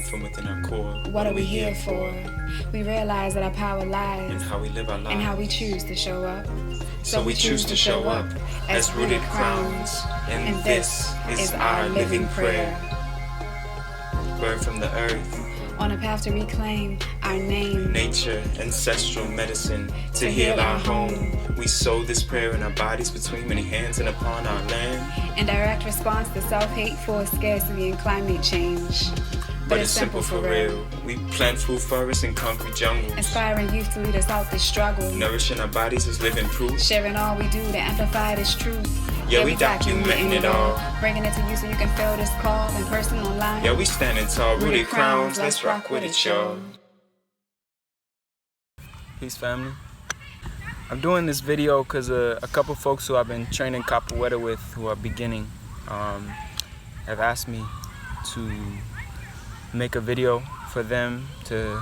from within our core. What are we here for? We realize that our power lies in how we live our lives, and how we choose to show up. So we choose to show up as rooted crowns, and this is our living prayer. Birth from the earth, on a path to reclaim our name, nature, ancestral medicine to heal our home. We sow this prayer in our bodies between many hands and upon our land. In direct response to self-hate, forced scarcity, and climate change. But it's simple for real. We plant food forests and concrete jungles, inspiring youth to lead us out this struggle, nourishing our bodies as living proof, sharing all we do to amplify this truth. Yeah, we documenting it all, bringing it to you so you can feel this call in person, online. Yeah, we standing tall, rooted crowns, let's rock with it, y'all. Peace, family. I'm doing this video because a couple folks who I've been training capoeira with, who are beginning, have asked me to make a video for them to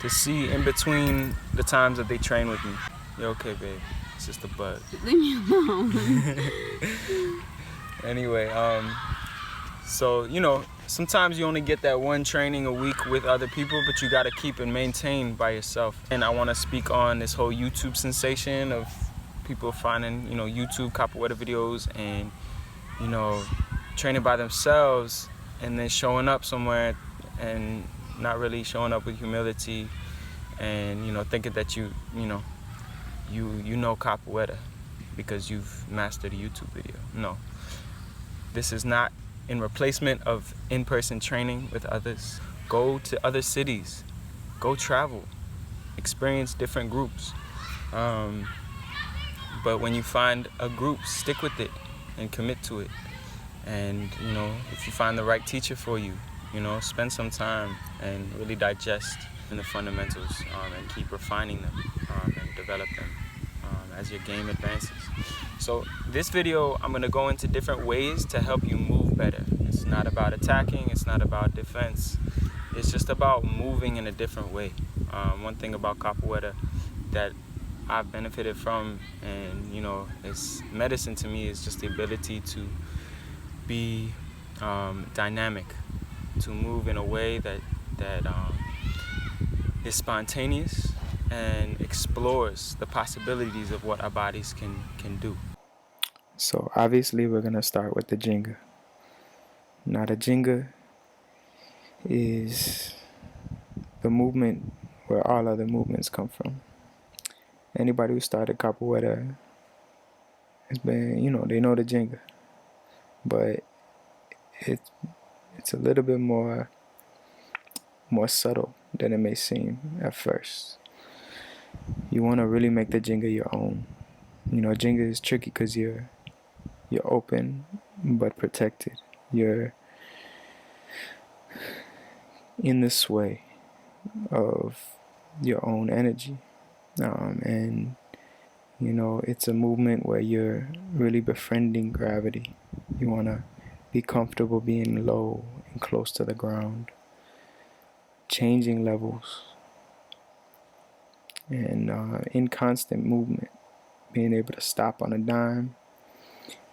see in between the times that they train with me. You okay, babe? It's just a bug. Leave me alone. Anyway, so, you know, sometimes you only get that one training a week with other people, but you got to keep and maintain by yourself. And I want to speak on this whole YouTube sensation of people finding, you know, YouTube capoeira videos and, you know, training by themselves and then showing up somewhere and not really showing up with humility and, you know, thinking that you know capoeira because you've mastered a YouTube video. No. This is not in replacement of in-person training with others. Go to other cities. Go travel. Experience different groups. But when you find a group, stick with it and commit to it. And, you know, if you find the right teacher for you, you know, spend some time and really digest in the fundamentals and keep refining them and develop them as your game advances. So this video, I'm going to go into different ways to help you move better. It's not about attacking, it's not about defense. It's just about moving in a different way. One thing about capoeira that I've benefited from, and, you know, it's medicine to me, is just the ability to be dynamic, to move in a way that is spontaneous and explores the possibilities of what our bodies can do. So obviously we're going to start with the Ginga. Now the Ginga is the movement where all other movements come from. Anybody who started capoeira has been, you know, they know the Ginga. But it's a little bit more subtle than it may seem at first. You want to really make the Ginga your own. You know, Ginga is tricky because you're open but protected. You're in the sway of your own energy. And, you know, it's a movement where you're really befriending gravity. You want to be comfortable being low and close to the ground, changing levels, and in constant movement, being able to stop on a dime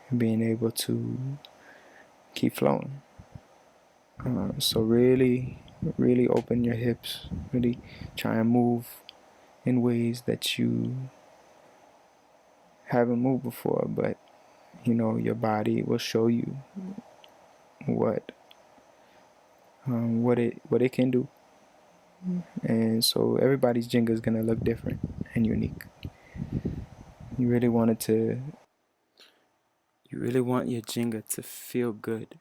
and being able to keep flowing. So really open your hips, really try and move in ways that you haven't moved before, but you know, your body will show you what it can do. And so everybody's Ginga is gonna look different and unique. You really want your Ginga to feel good.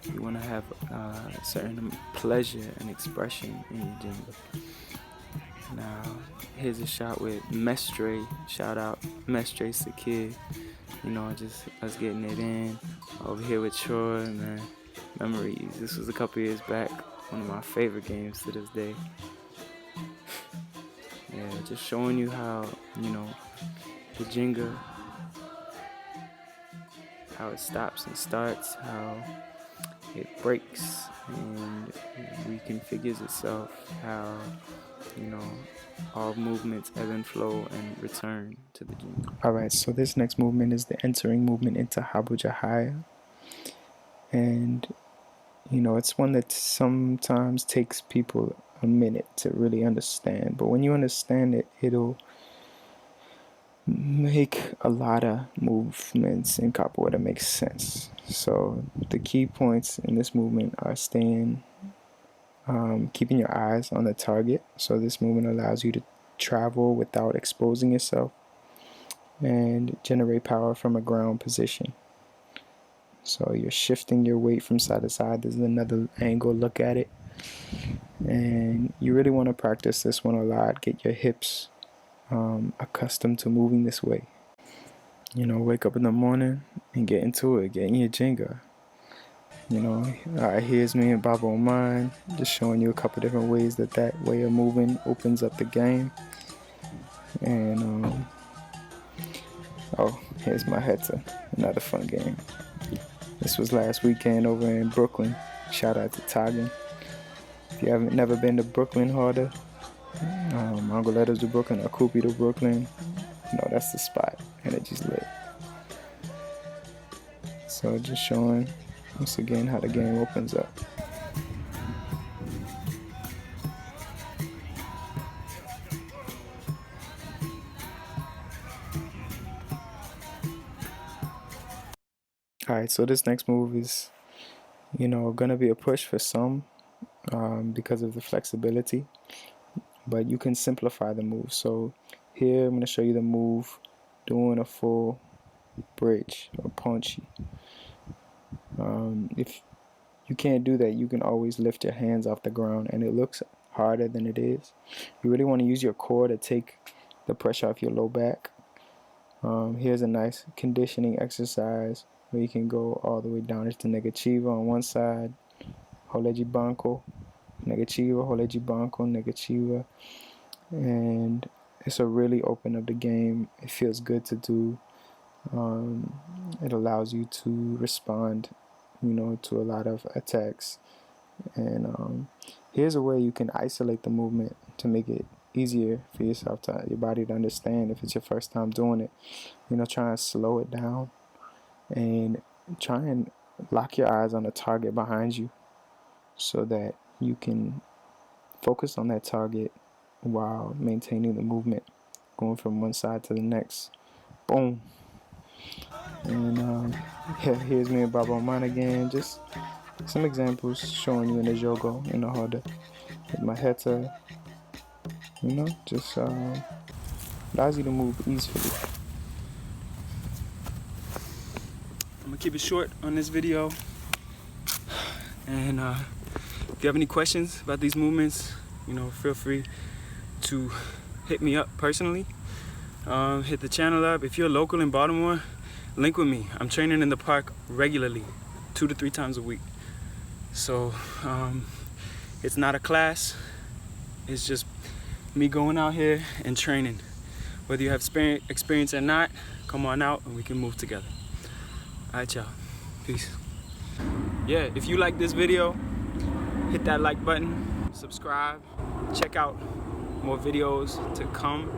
You want to have a certain pleasure and expression in your Ginga. Now, here's a shot with Mestre. Shout out Mestre Sakir. You know, just us getting it in. Over here with Troy, man. Memories. This was a couple years back. One of my favorite games to this day. Yeah, just showing you how, you know, the Ginga, how it stops and starts, how it breaks and reconfigures itself, how, you know, all movements ebb and flow and return to the Ginga. Alright, so this next movement is the entering movement into Habu Jahaya. And, You know, it's one that sometimes takes people a minute to really understand, but when you understand it, it'll make a lot of movements in capoeira make sense. So the key points in this movement are keeping your eyes on the target. So this movement allows you to travel without exposing yourself and generate power from a ground position. So you're shifting your weight from side to side. There's another angle look at it. And you really want to practice this one a lot. Get your hips accustomed to moving this way. You know, wake up in the morning and get into it. Get in your Ginga. You know, here's me and Baba on mine, just showing you a couple different ways that way of moving opens up the game. And oh, here's my headset, another fun game. This was last weekend over in Brooklyn. Shout out to Toggin. If you haven't never been to Brooklyn, Roda, Angoletta's to Brooklyn, or Kupi to Brooklyn, no, that's the spot. Energy's lit. So just showing once again how the game opens up. Alright, so this next move is, you know, gonna be a push for some because of the flexibility, but you can simplify the move. So here I'm gonna show you the move doing a full bridge or punchy. If you can't do that, you can always lift your hands off the ground, and it looks harder than it is. You really want to use your core to take the pressure off your low back. Here's a nice conditioning exercise where you can go all the way down into negativa on one side, holeji banco, negativa, holeji banco, negativa, and it's a really open up the game. It feels good to do. It allows you to respond, you know, to a lot of attacks. And here's a way you can isolate the movement to make it easier for yourself, your body to understand if it's your first time doing it. You know, try and slow it down and try and lock your eyes on the target behind you so that you can focus on that target while maintaining the movement, going from one side to the next. Boom. And here's me and Baba on mine again. Just some examples showing you in the jogo, in the roda, with my head, you know, just allows you to move easily. I'm gonna keep it short on this video. And if you have any questions about these movements, you know, feel free to hit me up personally. Hit the channel up. If you're local in Baltimore, link with me. I'm training in the park regularly, 2 to 3 times a week. So it's not a class, it's just me going out here and training. Whether you have experience or not, come on out and we can move together. Alright, y'all. Peace. Yeah, if you like this video, hit that like button, subscribe, check out more videos to come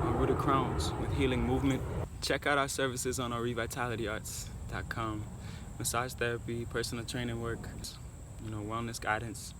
on Rooted Crowns with Healing Movement. Check out our services on our revitalityarts.com. Massage therapy, personal training work, you know, wellness guidance.